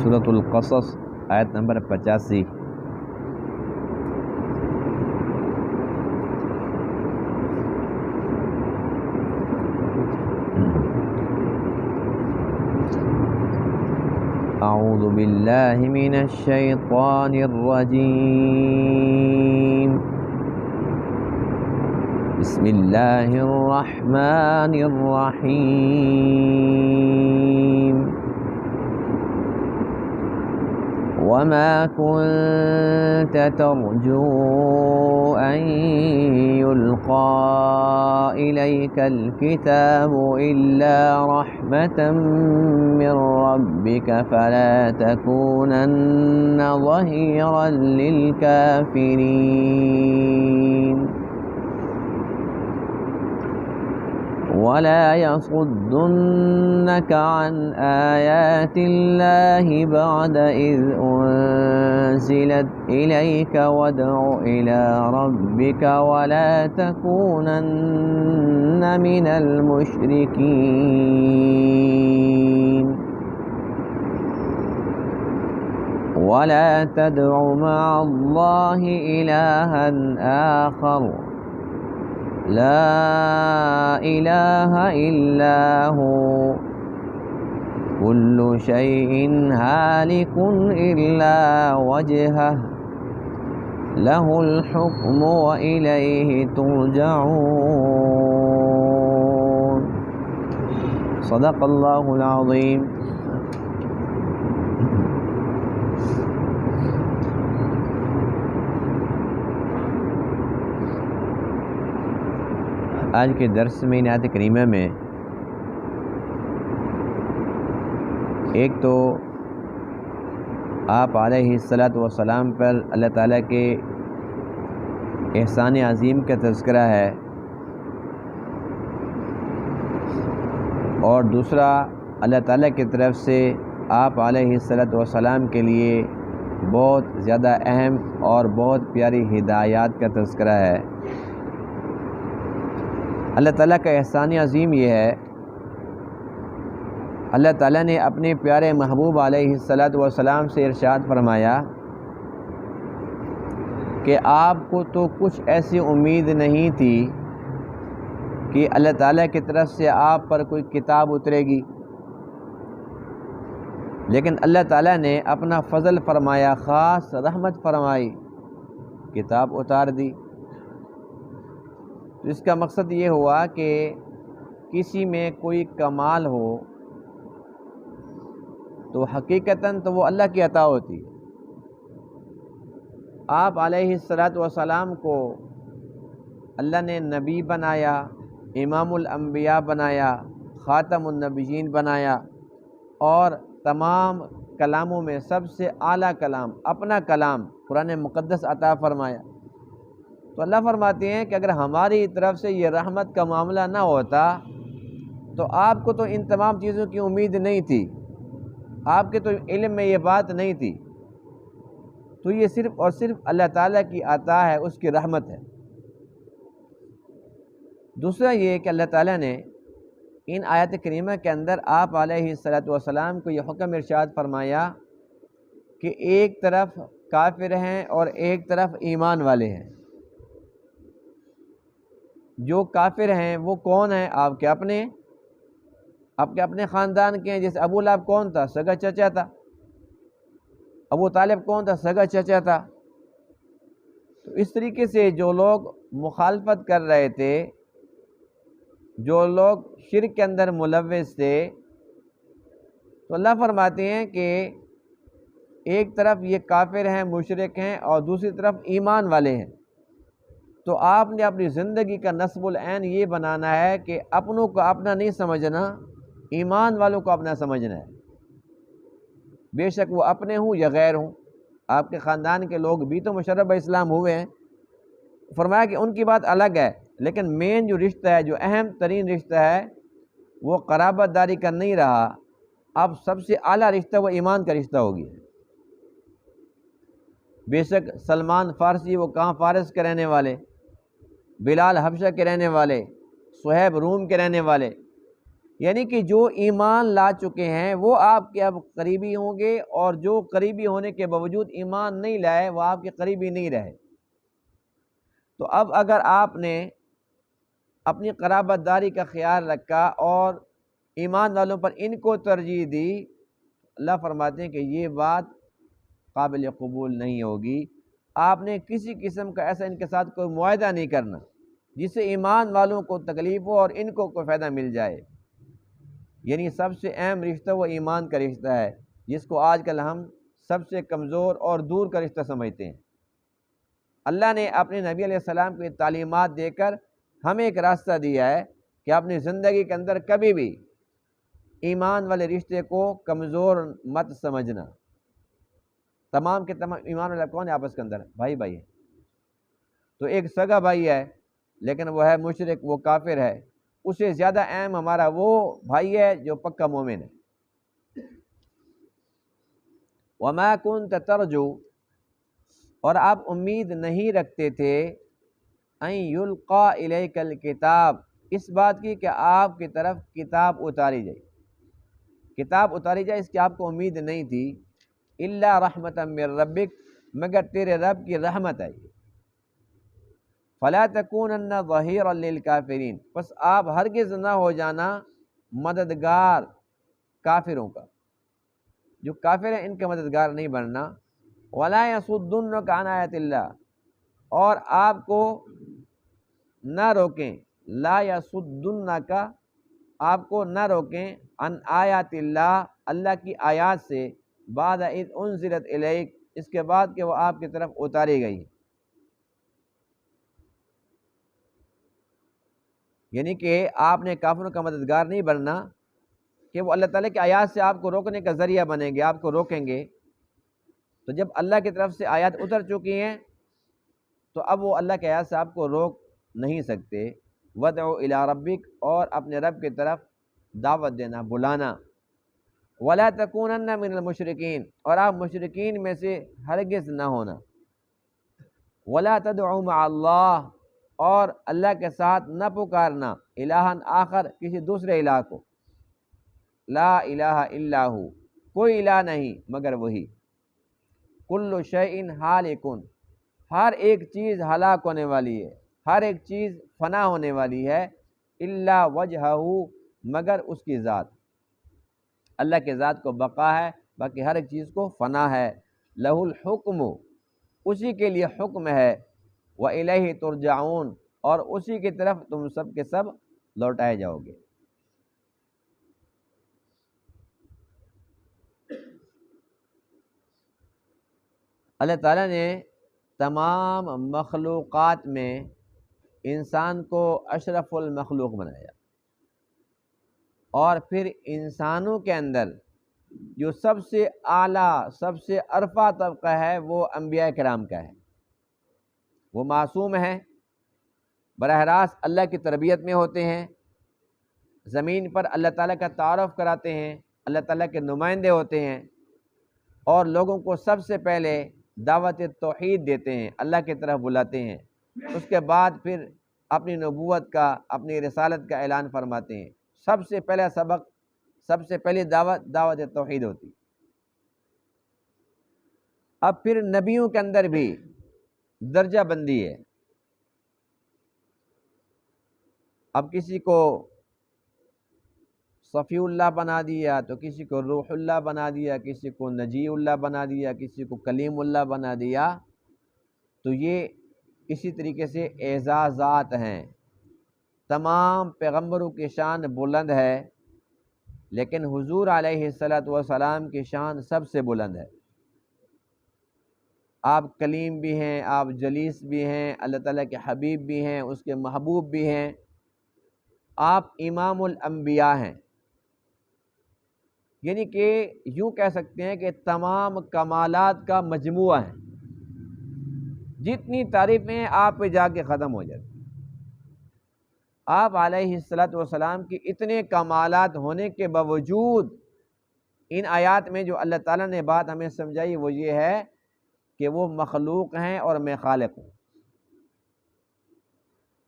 سورۃ القصص آیت نمبر 85۔ اعوذ باللہ من الشیطان الرجیم، بسم اللہ الرحمن الرحیم۔ وما كنت ترجو أن يلقى إليك الكتاب إلا رحمة من ربك فلا تكونن ظهيرا للكافرين ولا يصدنك عن آيات الله بعد إذ أنزلت إليك وادع إلى ربك ولا تكونن من المشركين ولا تدع مع الله إلها آخر لا إله إلا هو كل شيء هالك إلا وجهه له الحكم وإليه ترجعون۔ صدق اللہ العظیم۔ آج کے درس میں آیت کریمہ میں ایک تو آپ علیہ الصلاۃ والسلام پر اللہ تعالیٰ کے احسان عظیم کا تذکرہ ہے، اور دوسرا اللہ تعالیٰ کی طرف سے آپ علیہ الصلاۃ والسلام کے لیے بہت زیادہ اہم اور بہت پیاری ہدایات کا تذکرہ ہے۔ اللہ تعالیٰ کا احسان عظیم یہ ہے، اللہ تعالیٰ نے اپنے پیارے محبوب علیہ الصلاۃ والسلام سے ارشاد فرمایا کہ آپ کو تو کچھ ایسی امید نہیں تھی کہ اللہ تعالیٰ کی طرف سے آپ پر کوئی کتاب اترے گی، لیکن اللہ تعالیٰ نے اپنا فضل فرمایا، خاص رحمت فرمائی، کتاب اتار دی۔ تو اس کا مقصد یہ ہوا کہ کسی میں کوئی کمال ہو تو حقیقتاً تو وہ اللہ کی عطا ہوتی ہے۔ آپ علیہ الصلاۃ والسلام کو اللہ نے نبی بنایا، امام الانبیاء بنایا، خاتم النبیین بنایا، اور تمام کلاموں میں سب سے اعلیٰ کلام، اپنا کلام قرآن مقدس عطا فرمایا۔ تو اللہ فرماتے ہیں کہ اگر ہماری طرف سے یہ رحمت کا معاملہ نہ ہوتا تو آپ کو تو ان تمام چیزوں کی امید نہیں تھی، آپ کے تو علم میں یہ بات نہیں تھی، تو یہ صرف اور صرف اللہ تعالیٰ کی عطا ہے، اس کی رحمت ہے۔ دوسرا یہ کہ اللہ تعالیٰ نے ان آیت کریمہ کے اندر آپ علیہ الصلاۃ والسلام کو یہ حکم ارشاد فرمایا کہ ایک طرف کافر ہیں اور ایک طرف ایمان والے ہیں۔ جو کافر ہیں وہ کون ہیں؟ آپ کے اپنے خاندان کے ہیں۔ جیسے ابو لہب کون تھا؟ سگا چچا تھا۔ ابو طالب کون تھا؟ سگا چچا تھا۔ تو اس طریقے سے جو لوگ مخالفت کر رہے تھے، جو لوگ شرک کے اندر ملوث تھے، تو اللہ فرماتے ہیں کہ ایک طرف یہ کافر ہیں، مشرک ہیں، اور دوسری طرف ایمان والے ہیں۔ تو آپ نے اپنی زندگی کا نصب العین یہ بنانا ہے کہ اپنوں کو اپنا نہیں سمجھنا، ایمان والوں کو اپنا سمجھنا ہے، بے شک وہ اپنے ہوں یا غیر ہوں۔ آپ کے خاندان کے لوگ بھی تو مشرف اسلام ہوئے ہیں، فرمایا کہ ان کی بات الگ ہے، لیکن مین جو رشتہ ہے، جو اہم ترین رشتہ ہے، وہ قرابت داری کا نہیں رہا، اب سب سے اعلیٰ رشتہ وہ ایمان کا رشتہ ہو گیا۔ بے شک سلمان فارسی وہ کہاں فارس کے رہنے والے، بلال حبشہ کے رہنے والے، صہیب روم کے رہنے والے، یعنی کہ جو ایمان لا چکے ہیں وہ آپ کے اب قریبی ہوں گے، اور جو قریبی ہونے کے باوجود ایمان نہیں لائے وہ آپ کے قریبی نہیں رہے۔ تو اب اگر آپ نے اپنی قرابت داری کا خیال رکھا اور ایمان والوں پر ان کو ترجیح دی، اللہ فرماتے ہیں کہ یہ بات قابل قبول نہیں ہوگی۔ آپ نے کسی قسم کا ایسا ان کے ساتھ کوئی معاہدہ نہیں کرنا جس سے ایمان والوں کو تکلیف ہو اور ان کو کوئی فائدہ مل جائے۔ یعنی سب سے اہم رشتہ وہ ایمان کا رشتہ ہے، جس کو آج کل ہم سب سے کمزور اور دور کا رشتہ سمجھتے ہیں۔ اللہ نے اپنے نبی علیہ السلام کو یہ تعلیمات دے کر ہمیں ایک راستہ دیا ہے کہ اپنی زندگی کے اندر کبھی بھی ایمان والے رشتے کو کمزور مت سمجھنا۔ تمام کے تمام ایمان والے کون ہے آپس کے اندر؟ بھائی بھائی ہے۔ تو ایک سگا بھائی ہے لیکن وہ ہے مشرک، وہ کافر ہے، اسے زیادہ اہم ہمارا وہ بھائی ہے جو پکا مومن ہے۔ وَمَا كُنْتَ تَرْجُو، اور آپ امید نہیں رکھتے تھے، أَن يُلْقَى إِلَيْكَ الْكِتَابِ، اس بات کی کہ آپ کی طرف کتاب اتاری جائے، کتاب اتاری جائے اس کی آپ کو امید نہیں تھی۔ إِلَّا رَحْمَةً مِّن رَبِّكَ، مگر تیرے رب کی رحمت ہے۔ فَلَا تَكُونَنَّ ظَهِيرًا لِلْكَافِرِينَ، پس آپ ہرگز نہ ہو جانا مددگار کافروں کا، جو کافر ہیں ان کا مددگار نہیں بننا۔ وَلَا يَصُدُّنَّكَ عَنْ آيَاتِ اللَّهِ، اور آپ کو نہ روکیں، لا يَصُدُّنَّكَ، آپ کو نہ روکیں، عن آیات اللہ، اللہ کی آیات سے، بعد اذ انزلت الیک، اس کے بعد کہ وہ آپ کی طرف اتاری گئی۔ یعنی کہ آپ نے کافروں کا مددگار نہیں بننا کہ وہ اللہ تعالیٰ کی آیات سے آپ کو روکنے کا ذریعہ بنیں گے، آپ کو روکیں گے۔ تو جب اللہ کی طرف سے آیات اتر چکی ہیں تو اب وہ اللہ کی آیات سے آپ کو روک نہیں سکتے۔ وَدْعُ إِلَىٰ رَبِّكَ، اور اپنے رب کی طرف دعوت دینا، بلانا۔ وَلَا تَكُونَنَّ مِنَ الْمُشْرِكِينَ، اور آپ مشرکین میں سے ہرگز نہ ہونا۔ وَلَا تَدْعُ مَعَ اللَّهِ، اور اللہ کے ساتھ نہ پکارنا، الہًا آخر، کسی دوسرے الہ کو۔ لا الہ الا ہو، کوئی الہ نہیں مگر وہی۔ کل شیء ہالک، ہر ایک چیز ہلاک ہونے والی ہے، ہر ایک چیز فنا ہونے والی ہے۔ الا وجہہ، مگر اس کی ذات، اللہ کے ذات کو بقا ہے، باقی ہر ایک چیز کو فنا ہے۔ لہ الحکم، اسی کے لیے حکم ہے۔ وَإِلَيْهِ تُرْجَعُونَ، اور اسی کی طرف تم سب کے سب لوٹائے جاؤ گے۔ اللہ تعالیٰ نے تمام مخلوقات میں انسان کو اشرف المخلوق بنایا، اور پھر انسانوں کے اندر جو سب سے اعلیٰ، سب سے عرفہ طبقہ ہے وہ انبیاء کرام کا ہے۔ وہ معصوم ہیں، براہ راست اللہ کی تربیت میں ہوتے ہیں، زمین پر اللہ تعالیٰ کا تعارف کراتے ہیں، اللہ تعالیٰ کے نمائندے ہوتے ہیں، اور لوگوں کو سب سے پہلے دعوت توحید دیتے ہیں، اللہ کی طرف بلاتے ہیں۔ اس کے بعد پھر اپنی نبوت کا، اپنی رسالت کا اعلان فرماتے ہیں۔ سب سے پہلا سبق، سب سے پہلی دعوت توحید ہوتی۔ اب پھر نبیوں کے اندر بھی درجہ بندی ہے۔ اب کسی کو صفی اللہ بنا دیا، تو کسی کو روح اللہ بنا دیا، کسی کو نجی اللہ بنا دیا، کسی کو کلیم اللہ بنا دیا۔ تو یہ اسی طریقے سے اعزازات ہیں۔ تمام پیغمبروں کی شان بلند ہے، لیکن حضور علیہ السلام کی شان سب سے بلند ہے۔ آپ کلیم بھی ہیں، آپ جلیس بھی ہیں، اللہ تعالیٰ کے حبیب بھی ہیں، اس کے محبوب بھی ہیں، آپ امام الانبیاء ہیں۔ یعنی کہ یوں کہہ سکتے ہیں کہ تمام کمالات کا مجموعہ ہے، جتنی تعریفیں ہیں آپ پہ جا کے ختم ہو جاتی۔ آپ علیہ السلام کی اتنے کمالات ہونے کے باوجود ان آیات میں جو اللہ تعالیٰ نے بات ہمیں سمجھائی وہ یہ ہے کہ وہ مخلوق ہیں اور میں خالق ہوں۔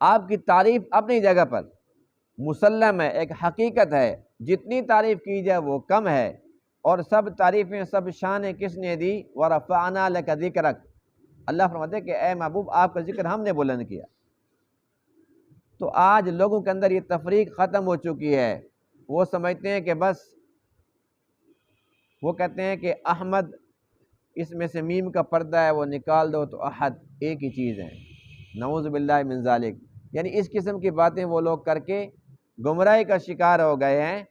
آپ کی تعریف اپنی جگہ پر، مسلم ہے، ایک حقیقت ہے، جتنی تعریف کی جائے وہ کم ہے، اور سب تعریفیں سب شانیں کس نے دی؟ وَرَفَعْنَا لَكَ ذِكْرَكَ، اللہ فرماتے ہیں کہ اے محبوب آپ کا ذکر ہم نے بلند کیا۔ تو آج لوگوں کے اندر یہ تفریق ختم ہو چکی ہے، وہ سمجھتے ہیں کہ بس وہ کہتے ہیں کہ احمد، اس میں سے میم کا پردہ ہے وہ نکال دو تو احد ایک ہی چیز ہے، نعوذ باللہ من ذالک۔ یعنی اس قسم کی باتیں وہ لوگ کر کے گمراہی کا شکار ہو گئے ہیں۔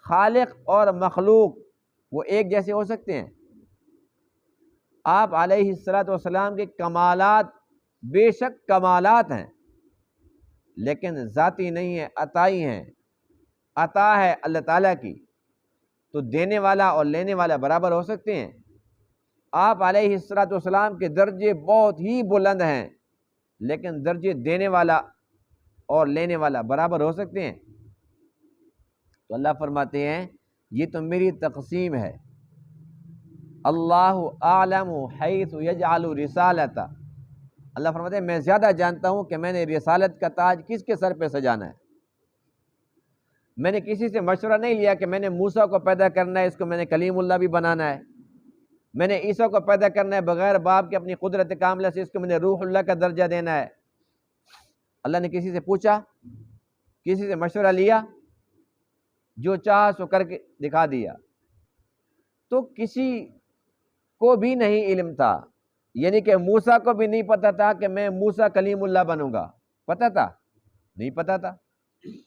خالق اور مخلوق وہ ایک جیسے ہو سکتے ہیں؟ آپ علیہ السلام کے کمالات بے شک کمالات ہیں، لیکن ذاتی نہیں ہے، عطائی ہیں۔ عطا ہے اللہ تعالیٰ کی، تو دینے والا اور لینے والا برابر ہو سکتے ہیں؟ آپ علیہ السلام کے درجے بہت ہی بلند ہیں، لیکن درجے دینے والا اور لینے والا برابر ہو سکتے ہیں؟ تو اللہ فرماتے ہیں یہ تو میری تقسیم ہے، اللہ اعلم حیث یجعل رسالتہ، اللہ فرماتے ہیں میں زیادہ جانتا ہوں کہ میں نے رسالت کا تاج کس کے سر پہ سجانا ہے۔ میں نے کسی سے مشورہ نہیں لیا کہ میں نے موسیٰ کو پیدا کرنا ہے، اس کو میں نے کلیم اللہ بھی بنانا ہے، میں نے عیسیٰ کو پیدا کرنا ہے بغیر باپ کے اپنی قدرت کاملہ سے، اس کو میں نے روح اللہ کا درجہ دینا ہے۔ اللہ نے کسی سے پوچھا، کسی سے مشورہ لیا؟ جو چاہا سو کر کے دکھا دیا۔ تو کسی کو بھی نہیں علم تھا، یعنی کہ موسیٰ کو بھی نہیں پتا تھا کہ میں موسیٰ کلیم اللہ بنوں گا، پتا تھا؟ نہیں پتا تھا۔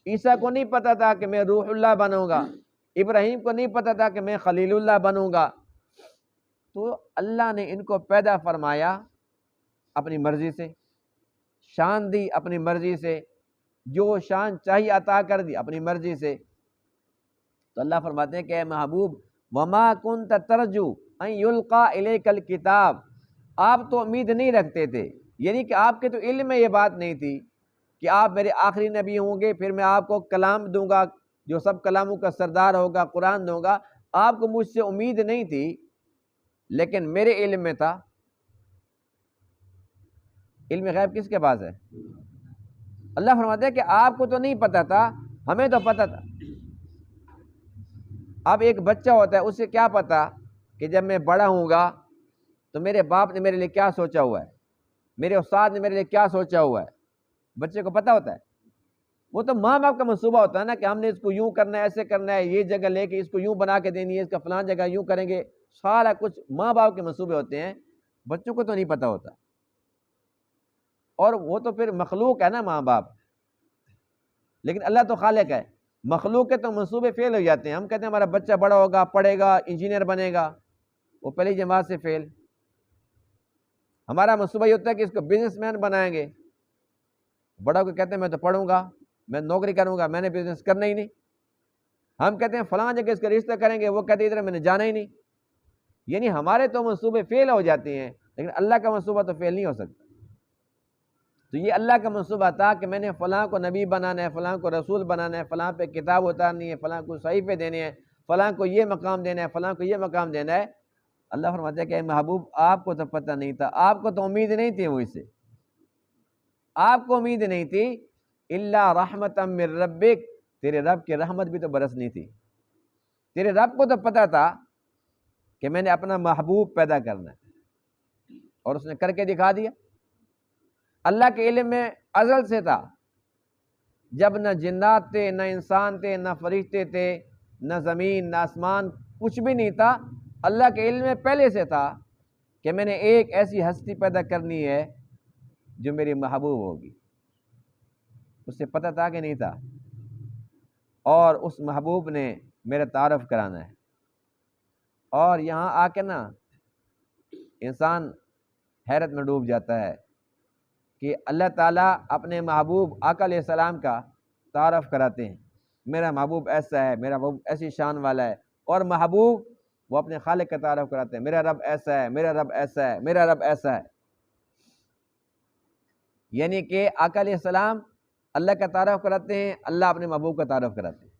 عیسیٰ کو نہیں پتا تھا کہ میں روح اللہ بنوں گا، ابراہیم کو نہیں پتا تھا کہ میں خلیل اللہ بنوں گا۔ تو اللہ نے ان کو پیدا فرمایا اپنی مرضی سے، شان دی اپنی مرضی سے، جو شان چاہیے عطا کر دی اپنی مرضی سے۔ تو اللہ فرماتے ہیں کہ اے محبوب وَمَا كُنْتَ تَرْجُو أَن يُلْقَى إِلَيْكَ الْكِتَابِ، آپ تو امید نہیں رکھتے تھے، یعنی کہ آپ کے تو علم میں یہ بات نہیں تھی کہ آپ میرے آخری نبی ہوں گے، پھر میں آپ کو کلام دوں گا جو سب کلاموں کا سردار ہوگا، قرآن دوں گا۔ آپ کو مجھ سے امید نہیں تھی، لیکن میرے علم میں تھا۔ علم غیب کس کے پاس ہے؟ اللہ فرماتے ہیں کہ آپ کو تو نہیں پتا تھا، ہمیں تو پتا تھا۔ اب ایک بچہ ہوتا ہے، اسے کیا پتا کہ جب میں بڑا ہوں گا تو میرے باپ نے میرے لیے کیا سوچا ہوا ہے، میرے استاد نے میرے لیے کیا سوچا ہوا ہے؟ بچے کو پتا ہوتا ہے؟ وہ تو ماں باپ کا منصوبہ ہوتا ہے نا کہ ہم نے اس کو یوں کرنا ہے، ایسے کرنا ہے، یہ جگہ لے کے اس کو یوں بنا کے دینی ہے، اس کا فلان جگہ یوں کریں گے، سارا کچھ ماں باپ کے منصوبے ہوتے ہیں، بچوں کو تو نہیں پتا ہوتا۔ اور وہ تو پھر مخلوق ہے نا ماں باپ، لیکن اللہ تو خالق ہے۔ مخلوق کے تو منصوبے فیل ہو جاتے ہیں، ہم کہتے ہیں ہمارا بچہ بڑا ہوگا، پڑھے گا، انجینئر بنے گا، وہ پہلی جماعت سے فیل۔ ہمارا منصوبہ یہ ہوتا ہے کہ اس کو بزنس مین بنائیں گے، بڑا کو کہتے ہیں میں تو پڑھوں گا، میں نوکری کروں گا، میں نے بزنس کرنا ہی نہیں۔ ہم کہتے ہیں فلاں جگہ اس کا رشتہ کریں گے، وہ کہتے ہیں ادھر میں نے جانا ہی نہیں۔ یعنی ہمارے تو منصوبے فیل ہو جاتے ہیں، لیکن اللہ کا منصوبہ تو فیل نہیں ہو سکتا۔ تو یہ اللہ کا منصوبہ تھا کہ میں نے فلاں کو نبی بنانا ہے، فلاں کو رسول بنانا ہے، فلاں پہ کتاب اتارنی ہے، فلاں کو صحیفے دینے ہیں، فلاں کو یہ مقام دینا ہے، فلاں کو یہ مقام دینا ہے۔ اللہ فرماتا ہے کہ اے محبوب آپ کو تو پتہ نہیں تھا، آپ کو تو امید نہیں تھی، وہ اس سے آپ کو امید نہیں تھی، الا رحمتا من ربک، تیرے رب کی رحمت بھی تو برسنی تھی۔ تیرے رب کو تو پتہ تھا کہ میں نے اپنا محبوب پیدا کرنا ہے، اور اس نے کر کے دکھا دیا۔ اللہ کے علم میں ازل سے تھا، جب نہ جنات تھے، نہ انسان تھے، نہ فرشتے تھے، نہ زمین، نہ آسمان، کچھ بھی نہیں تھا۔ اللہ کے علم میں پہلے سے تھا کہ میں نے ایک ایسی ہستی پیدا کرنی ہے جو میری محبوب ہوگی۔ اس سے پتہ تھا کہ نہیں تھا؟ اور اس محبوب نے میرا تعارف کرانا ہے۔ اور یہاں آ کے نا انسان حیرت میں ڈوب جاتا ہے کہ اللہ تعالیٰ اپنے محبوب آقا علیہ السلام کا تعارف کراتے ہیں، میرا محبوب ایسا ہے، میرا محبوب ایسی شان والا ہے، اور محبوب وہ اپنے خالق کا تعارف کراتے ہیں، میرا رب ایسا ہے، میرا رب ایسا ہے، میرا رب ایسا ہے۔ یعنی کہ آقا علیہ السلام اللہ کا تعارف کراتے ہیں، اللہ اپنے محبوب کا تعارف کراتے ہیں۔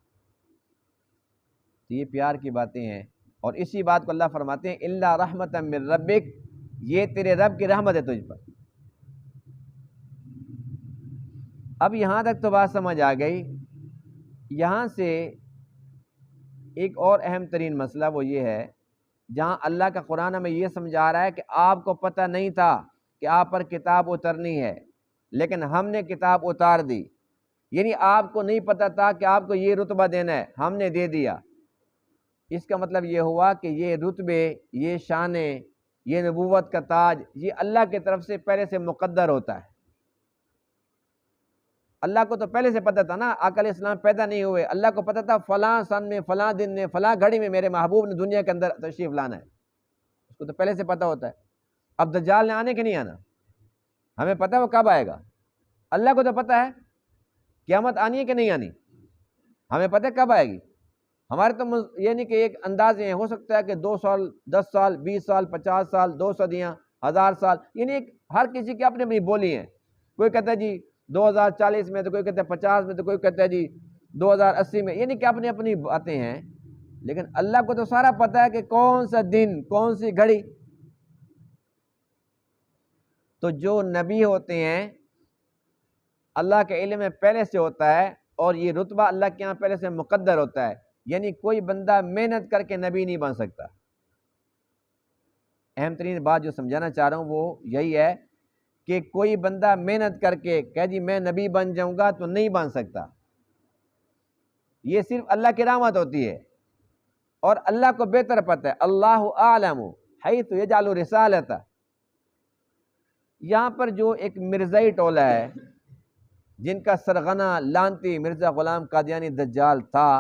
تو یہ پیار کی باتیں ہیں، اور اسی بات کو اللہ فرماتے ہیں الا رحمتا من ربک، یہ تیرے رب کی رحمت ہے تجھ پر۔ اب یہاں تک تو بات سمجھ آ گئی یہاں سے ایک اور اہم ترین مسئلہ وہ یہ ہے، جہاں اللہ کا قرآن ہمیں یہ سمجھا رہا ہے کہ آپ کو پتہ نہیں تھا کہ آپ پر کتاب اترنی ہے، لیکن ہم نے کتاب اتار دی، یعنی آپ کو نہیں پتہ تھا کہ آپ کو یہ رتبہ دینا ہے، ہم نے دے دیا۔ اس کا مطلب یہ ہوا کہ یہ رتبے، یہ شانیں، یہ نبوت کا تاج، یہ اللہ کی طرف سے پہلے سے مقدر ہوتا ہے۔ اللہ کو تو پہلے سے پتہ تھا نا، آقا علیہ السلام پیدا نہیں ہوئے، اللہ کو پتہ تھا فلاں سن میں، فلاں دن میں، فلاں گھڑی میں میرے محبوب نے دنیا کے اندر تشریف لانا ہے، اس کو تو پہلے سے پتہ ہوتا ہے۔ اب دجال نے آنے کہ نہیں آنا، ہمیں پتہ ہے وہ کب آئے گا، اللہ کو تو پتہ ہے قیامت آنی ہے کہ نہیں آنی، ہمیں پتہ ہے کب آئے گی۔ ہمارے تو یہ نہیں کہ ایک انداز یہ ہو سکتا ہے کہ 2 سال، 10 سال، 20 سال، 50 سال، 2 صدیاں، 1000 سال، یعنی ہر کسی کی اپنی اپنی بولی ہیں، کوئی کہتا ہے جی 2040 میں، تو کوئی کہتا ہے 50 میں، تو کوئی کہتا ہے جی 2080 میں، یعنی کہ اپنی اپنی باتیں ہیں، لیکن اللہ کو تو سارا پتہ ہے کہ کون سا دن، کون سی گھڑی۔ تو جو نبی ہوتے ہیں اللہ کے علم میں پہلے سے ہوتا ہے، اور یہ رتبہ اللہ کے یہاں پہلے سے مقدر ہوتا ہے، یعنی کوئی بندہ محنت کر کے نبی نہیں بن سکتا۔ اہم ترین بات جو سمجھانا چاہ رہا ہوں وہ یہی ہے کہ کوئی بندہ محنت کر کے کہہ جی میں نبی بن جاؤں گا تو نہیں بن سکتا، یہ صرف اللہ کی رحمت ہوتی ہے، اور اللہ کو بہتر پتہ ہے، اللہ اعلم حیث یجعل رسالتہ۔ یہاں پر جو ایک مرزائی ٹولہ ہے جن کا سرغنہ لانتی مرزا غلام قادیانی دجال تھا،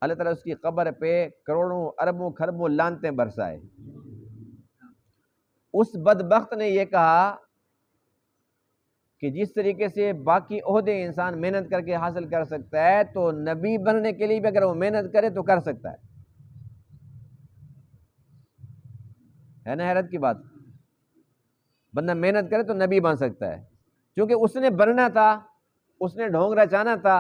اللہ تعالیٰ اس کی قبر پہ کروڑوں اربوں خربوں لانتیں برسائے۔ اس بدبخت نے یہ کہا کہ جس طریقے سے باقی عہدے انسان محنت کر کے حاصل کر سکتا ہے، تو نبی بننے کے لیے بھی اگر وہ محنت کرے تو کر سکتا ہے نا حیرت کی بات، بندہ محنت کرے تو نبی بن سکتا ہے، کیونکہ اس نے بننا تھا، اس نے ڈھونگ رچانا تھا،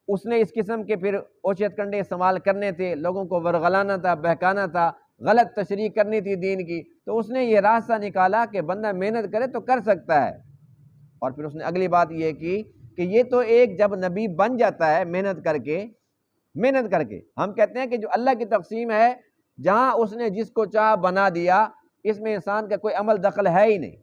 اس نے اس قسم کے پھر اوچت کنڈے استعمال کرنے تھے، لوگوں کو ورغلانا تھا، بہکانا تھا، غلط تشریح کرنی تھی دین کی، تو اس نے یہ راستہ نکالا کہ بندہ محنت کرے تو کر سکتا ہے۔ اور پھر اس نے اگلی بات یہ کی کہ یہ تو ایک جب نبی بن جاتا ہے محنت کر کے، ہم کہتے ہیں کہ جو اللہ کی تقسیم ہے، جہاں اس نے جس کو چاہ بنا دیا، اس میں انسان کا کوئی عمل دخل ہے ہی نہیں۔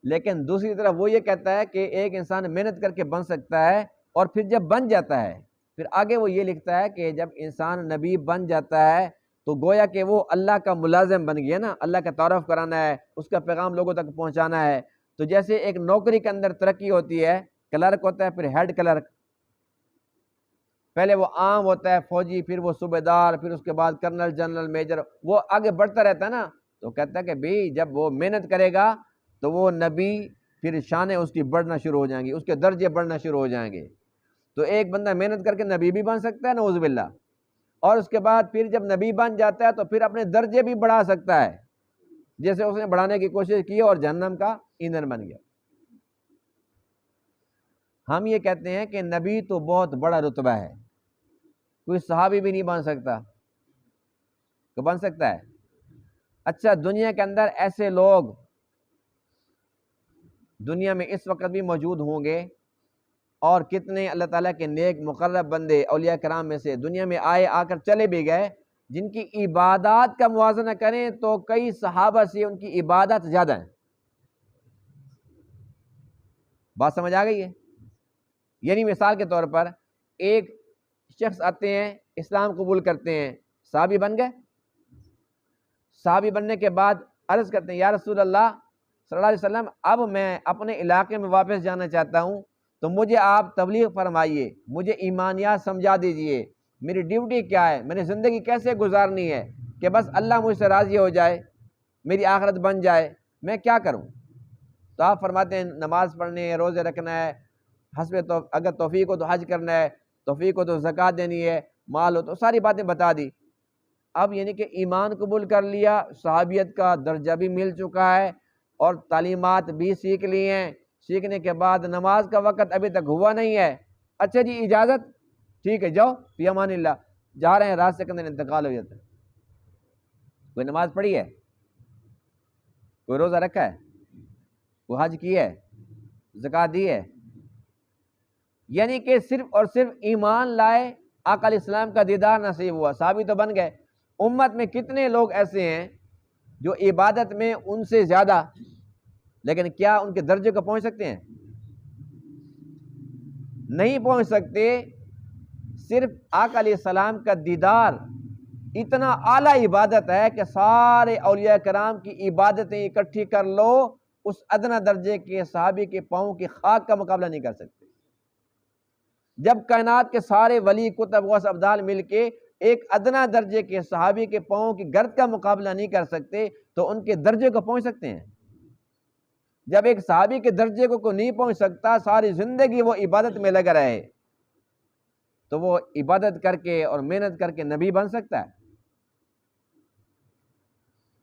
لیکن دوسری طرف وہ یہ کہتا ہے کہ ایک انسان محنت کر کے بن سکتا ہے، اور پھر جب بن جاتا ہے، پھر آگے وہ یہ لکھتا ہے کہ جب انسان نبی بن جاتا ہے تو گویا کہ وہ اللہ کا ملازم بن گیا نا، اللہ کا تعارف کرانا ہے، اس کا پیغام لوگوں تک پہنچانا ہے۔ تو جیسے ایک نوکری کے اندر ترقی ہوتی ہے، کلرک ہوتا ہے، پھر ہیڈ کلرک، پہلے وہ عام ہوتا ہے فوجی، پھر وہ صوبے دار، پھر اس کے بعد کرنل، جنرل، میجر، وہ آگے بڑھتا رہتا ہے نا، تو کہتا ہے کہ بھئی جب وہ محنت کرے گا تو وہ نبی، پھر شانیں اس کی بڑھنا شروع ہو جائیں گی، اس کے درجے بڑھنا شروع ہو جائیں گے۔ تو ایک بندہ محنت کر کے نبی بھی بن سکتا ہے، نعوذ باللہ، اور اس کے بعد پھر جب نبی بن جاتا ہے تو پھر اپنے درجے بھی بڑھا سکتا ہے، جیسے اس نے بڑھانے کی کوشش کی اور جہنم کا ایندھن بن گیا۔ ہم یہ کہتے ہیں کہ نبی تو بہت بڑا رتبہ ہے، کوئی صحابی بھی نہیں بن سکتا، تو بن سکتا ہے؟ اچھا، دنیا کے اندر ایسے لوگ دنیا میں اس وقت بھی موجود ہوں گے، اور کتنے اللہ تعالیٰ کے نیک مقرب بندے اولیاء کرام میں سے دنیا میں آئے، آ کر چلے بھی گئے، جن کی عبادات کا موازنہ کریں تو کئی صحابہ سے ان کی عبادات زیادہ ہیں۔ بات سمجھ آ گئی ہے؟ یعنی مثال کے طور پر ایک شخص آتے ہیں، اسلام قبول کرتے ہیں، صحابی بن گئے، صحابی بننے کے بعد عرض کرتے ہیں یا رسول اللہ صلی اللہ علیہ وسلم، اب میں اپنے علاقے میں واپس جانا چاہتا ہوں، تو مجھے آپ تبلیغ فرمائیے، مجھے ایمانیات سمجھا دیجئے، میری ڈیوٹی کیا ہے، میں نے زندگی کیسے گزارنی ہے کہ بس اللہ مجھ سے راضی ہو جائے، میری آخرت بن جائے، میں کیا کروں؟ تو آپ فرماتے ہیں نماز پڑھنی ہے، روزے رکھنا ہے، اگر توفیق ہو تو حج کرنا ہے، توفیق ہو تو زکوٰۃ دینی ہے، مال ہو تو ساری باتیں بتا دی۔ اب یعنی کہ ایمان قبول کر لیا، صحابیت کا درجہ بھی مل چکا ہے، اور تعلیمات بھی سیکھ لی ہیں، سیکھنے کے بعد نماز کا وقت ابھی تک ہوا نہیں ہے، اچھا جی اجازت، ٹھیک ہے جاؤ فی امان اللہ، جا رہے ہیں، راستے کے اندر انتقال ہو جاتا ہے۔ کوئی نماز پڑھی ہے؟ کوئی روزہ رکھا ہے؟ کوئی حج کی ہے؟ زکوٰۃ دی ہے؟ یعنی کہ صرف اور صرف ایمان لائے، آقا علیہ السلام کا دیدار نصیب ہوا، صحابی تو بن گئے۔ امت میں کتنے لوگ ایسے ہیں جو عبادت میں ان سے زیادہ، لیکن کیا ان کے درجے کو پہنچ سکتے ہیں؟ نہیں پہنچ سکتے۔ صرف آقا علیہ السلام کا دیدار اتنا اعلیٰ عبادت ہے کہ سارے اولیاء کرام کی عبادتیں اکٹھی کر لو، اس ادنا درجے کے صحابی کے پاؤں کی خاک کا مقابلہ نہیں کر سکتے۔ جب کائنات کے سارے ولی، کتب، غوث، ابدال مل کے ایک ادنا درجے کے صحابی کے پاؤں کی گرد کا مقابلہ نہیں کر سکتے تو ان کے درجے کو پہنچ سکتے ہیں؟ جب ایک صحابی کے درجے کو کوئی نہیں پہنچ سکتا، ساری زندگی وہ عبادت میں لگا رہے، تو وہ عبادت کر کے اور محنت کر کے نبی بن سکتا ہے؟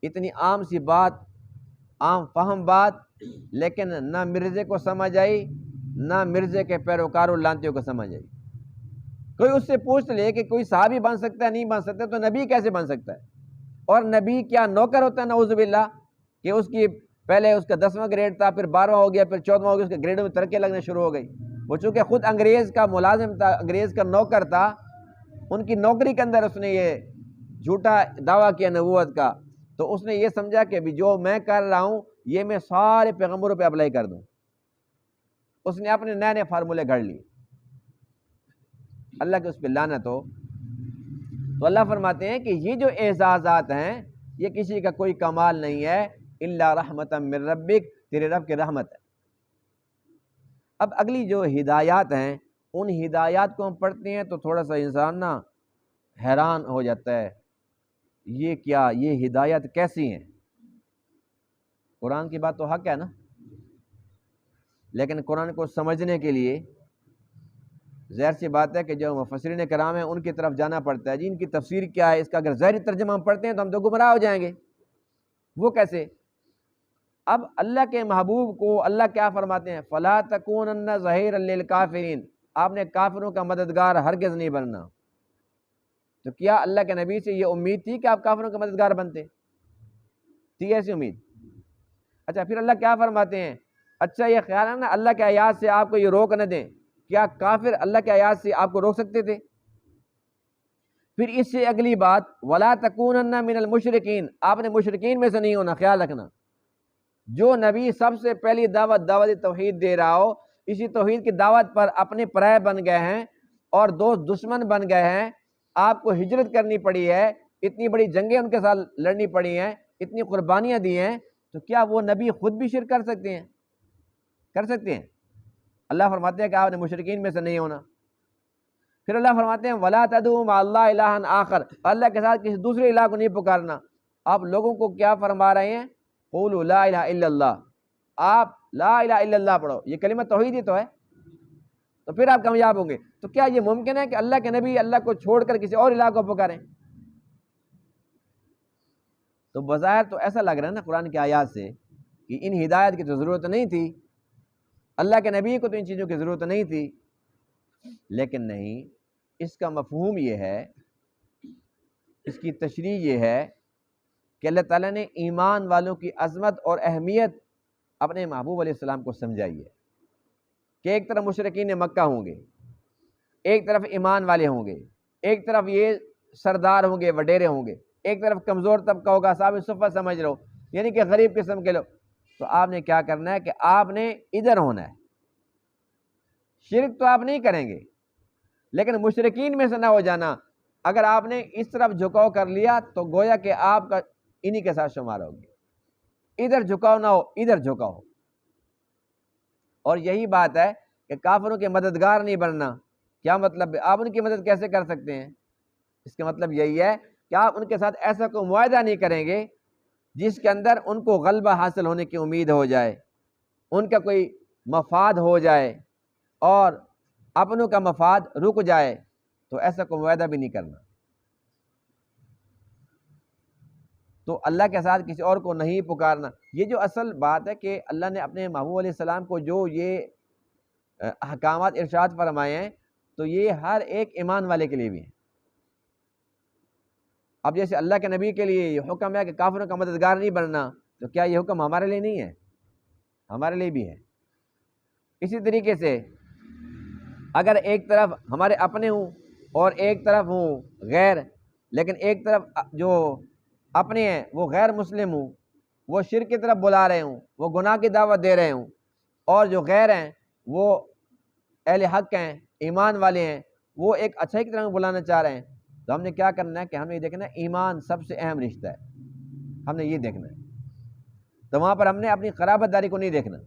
اتنی عام سی بات، عام فہم بات، لیکن نہ مرزے کو سمجھ آئی، نہ مرزے کے پیروکاروں لانتیوں کو سمجھ آئی۔ کوئی اس سے پوچھ لے کہ کوئی صحابی بن سکتا ہے؟ نہیں بن سکتا، تو نبی کیسے بن سکتا ہے؟ اور نبی کیا نوکر ہوتا ہے نعوذ باللہ، کہ اس کی پہلے اس کا 10واں گریڈ تھا، پھر 12واں ہو گیا، پھر 14واں ہو گیا، اس کے گریڈوں میں ترقی لگنے شروع ہو گئی۔ وہ چونکہ خود انگریز کا ملازم تھا، انگریز کا نوکر تھا، ان کی نوکری کے اندر اس نے یہ جھوٹا دعویٰ کیا نبوت کا، تو اس نے یہ سمجھا کہ بھی جو میں کر رہا ہوں یہ میں سارے پیغمبروں پہ اپلائی کر دوں۔ اس نے اپنے نئے نئے فارمولے گھڑ لیے، اللہ کے اس پہ لعنت ہو۔ تو اللہ فرماتے ہیں کہ یہ جو اعزازات ہیں یہ کسی کا کوئی کمال نہیں ہے، الا رحمتا من ربک، تیرے رب کی رحمت ہے۔ اب اگلی جو ہدایات ہیں، ان ہدایات کو ہم پڑھتے ہیں تو تھوڑا سا انسان نا حیران ہو جاتا ہے، یہ کیا، یہ ہدایت کیسی ہیں؟ قرآن کی بات تو حق ہے نا، لیکن قرآن کو سمجھنے کے لیے ظاہر سی بات ہے کہ جو مفسرین کرام ہیں ان کی طرف جانا پڑتا ہے۔ جی ان کی تفسیر کیا ہے، اس کا اگر ظاہری ترجمہ ہم پڑھتے ہیں تو ہم تو گمراہ ہو جائیں گے۔ وہ کیسے؟ اب اللہ کے محبوب کو اللہ کیا فرماتے ہیں؟ فَلَا تَكُونَنَّ ظَهِيرًا لِلْكَافِرِينَ، آپ نے کافروں کا مددگار ہرگز نہیں بننا۔ تو کیا اللہ کے نبی سے یہ امید تھی کہ آپ کافروں کا مددگار بنتے؟ تھی ایسی امید؟ اچھا پھر اللہ کیا فرماتے ہیں؟ اچھا یہ خیال ہے نا اللہ کے آیات سے آپ کو یہ روک نہ دیں، کیا کافر اللہ کے آیات سے آپ کو روک سکتے تھے؟ پھر اس سے اگلی بات وَلَا تَكُونَنَّ مِنَ الْمُشْرِكِينَ، آپ نے مشرکین میں سے نہیں ہونا، خیال رکھنا۔ جو نبی سب سے پہلی دعوت توحید دے رہا ہو، اسی توحید کی دعوت پر اپنے پرائے بن گئے ہیں اور دوست دشمن بن گئے ہیں، آپ کو ہجرت کرنی پڑی ہے، اتنی بڑی جنگیں ان کے ساتھ لڑنی پڑی ہیں، اتنی قربانیاں دی ہیں، تو کیا وہ نبی خود بھی شرک کر سکتے ہیں؟ کر سکتے ہیں؟ اللہ فرماتے ہیں کہ آپ نے مشرکین میں سے نہیں ہونا۔ پھر اللہ فرماتے ہیں وَلَا تَدْعُوا مَعَ اللَّهِ إِلَٰهًا آخَرَ، اللہ کے ساتھ کسی دوسرے الہ کو نہیں پکارنا۔ آپ لوگوں کو کیا فرما رہے ہیں؟ قولوا لا الہ الا اللہ، آپ لا الہ الا اللہ پڑھو، یہ کلمہ توحید ہی تو ہے، تو پھر آپ کامیاب ہوں گے۔ تو کیا یہ ممکن ہے کہ اللہ کے نبی اللہ کو چھوڑ کر کسی اور الہ کو پکاریں؟ تو بظاہر تو ایسا لگ رہا ہے نا قرآن کی آیات سے کہ ان ہدایت کی تو ضرورت نہیں تھی، اللہ کے نبی کو تو ان چیزوں کی ضرورت نہیں تھی، لیکن نہیں، اس کا مفہوم یہ ہے، اس کی تشریح یہ ہے کہ اللہ تعالیٰ نے ایمان والوں کی عظمت اور اہمیت اپنے محبوب علیہ السلام کو سمجھائی ہے کہ ایک طرف مشرکین مکہ ہوں گے، ایک طرف ایمان والے ہوں گے، ایک طرف یہ سردار ہوں گے، وڈیرے ہوں گے، ایک طرف کمزور طبقہ ہوگا، صاحب صفہ سمجھ لو، یعنی کہ غریب قسم کے لوگ۔ تو آپ نے کیا کرنا ہے کہ آپ نے ادھر ہونا ہے، شرک تو آپ نہیں کریں گے لیکن مشرکین میں سے نہ ہو جانا۔ اگر آپ نے اس طرف جھکاؤ کر لیا تو گویا کہ آپ کا انہی کے ساتھ شمار ہوگی، ادھر جھکاؤ نہ ہو، ادھر جھکاؤ ہو۔ اور یہی بات ہے کہ کافروں کے مددگار نہیں بننا۔ کیا مطلب ہے؟ آپ ان کی مدد کیسے کر سکتے ہیں؟ اس کا مطلب یہی ہے کہ آپ ان کے ساتھ ایسا کوئی معاہدہ نہیں کریں گے جس کے اندر ان کو غلبہ حاصل ہونے کی امید ہو جائے، ان کا کوئی مفاد ہو جائے اور اپنوں کا مفاد رک جائے، تو ایسا کوئی معاہدہ بھی نہیں کرنا۔ تو اللہ کے ساتھ کسی اور کو نہیں پکارنا۔ یہ جو اصل بات ہے کہ اللہ نے اپنے محبوب علیہ السلام کو جو یہ احکامات ارشاد فرمائے ہیں تو یہ ہر ایک ایمان والے کے لیے بھی ہیں۔ اب جیسے اللہ کے نبی کے لیے یہ حکم ہے کہ کافروں کا مددگار نہیں بننا، تو کیا یہ حکم ہمارے لیے نہیں ہے؟ ہمارے لیے بھی ہے۔ اسی طریقے سے اگر ایک طرف ہمارے اپنے ہوں اور ایک طرف ہوں غیر، لیکن ایک طرف جو اپنے ہیں وہ غیر مسلم ہوں، وہ شرک کی طرف بلا رہے ہوں، وہ گناہ کی دعوت دے رہے ہوں، اور جو غیر ہیں وہ اہل حق ہیں، ایمان والے ہیں، وہ ایک اچھائی کی طرف بلانا چاہ رہے ہیں، تو ہم نے کیا کرنا ہے کہ ہم نے یہ دیکھنا ہے ایمان سب سے اہم رشتہ ہے، ہم نے یہ دیکھنا ہے، تو وہاں پر ہم نے اپنی قرابت داری کو نہیں دیکھنا۔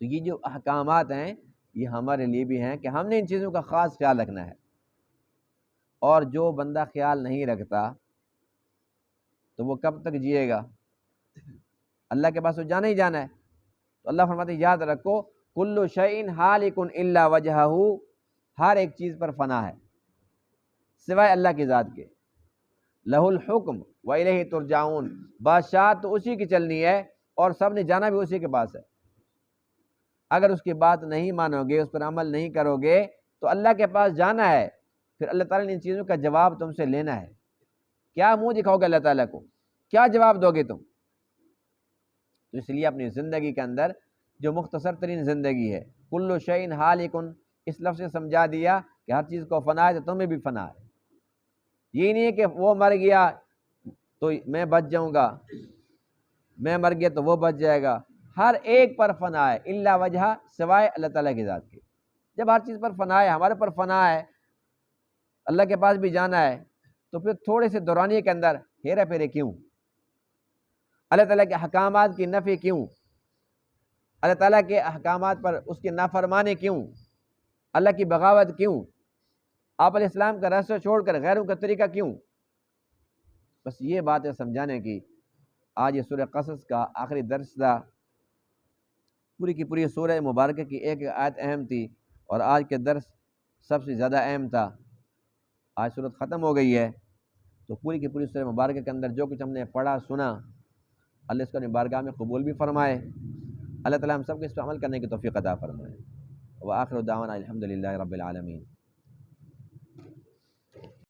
تو یہ جو احکامات ہیں یہ ہمارے لیے بھی ہیں کہ ہم نے ان چیزوں کا خاص خیال رکھنا ہے، اور جو بندہ خیال نہیں رکھتا تو وہ کب تک جیے گا؟ اللہ کے پاس تو جانا ہی جانا ہے۔ تو اللہ فرماتے ہیں یاد رکھو کل شیء ہالک الا وجہہ، ہر ایک چیز پر فنا ہے سوائے اللہ کی ذات کے، لہ الحکم والیہ ترجعون، بادشاہت تو اسی کی چلنی ہے اور سب نے جانا بھی اسی کے پاس ہے۔ اگر اس کی بات نہیں مانو گے، اس پر عمل نہیں کرو گے تو اللہ کے پاس جانا ہے، پھر اللہ تعالیٰ نے ان چیزوں کا جواب تم سے لینا ہے۔ کیا منہ دکھاؤ گے اللہ تعالیٰ کو؟ کیا جواب دو گے تم؟ تو اس لیے اپنی زندگی کے اندر جو مختصر ترین زندگی ہے، کل شیء ہالک، اس لفظ سے سمجھا دیا کہ ہر چیز کو فنا ہے تو تمہیں بھی فنا ہے۔ یہ نہیں ہے کہ وہ مر گیا تو میں بچ جاؤں گا، میں مر گیا تو وہ بچ جائے گا، ہر ایک پر فنا ہے الا وجہ، سوائے اللہ تعالیٰ کی ذات کے۔ جب ہر چیز پر فنا ہے، ہمارے پر فنا ہے، اللہ کے پاس بھی جانا ہے، تو پھر تھوڑے سے دورانیے کے اندر ہیرا پھیرے کیوں؟ اللہ تعالیٰ کے احکامات کی نفی کیوں؟ اللہ تعالیٰ کے احکامات پر اس کی نافرمانی کیوں؟ اللہ کی بغاوت کیوں؟ آپ علیہ السلام کا راستہ چھوڑ کر غیروں کا طریقہ کیوں؟ بس یہ باتیں سمجھانے کی آج یہ سورہ قصص کا آخری درس تھا۔ پوری کی پوری سورہ مبارکہ کی ایک آیت اہم تھی، اور آج کے درس سب سے زیادہ اہم تھا۔ آج سورت ختم ہو گئی ہے، تو پوری کی پوری سورہ مبارکہ کے اندر جو کچھ ہم نے پڑھا سنا، اللہ اس کو اپنی بارگاہ میں قبول بھی فرمائے۔ اللہ تعالیٰ ہم سب کو اس پر عمل کرنے کی توفیق عطا فرمائے۔ وآخر دعوانا الحمد للہ رب العالمین۔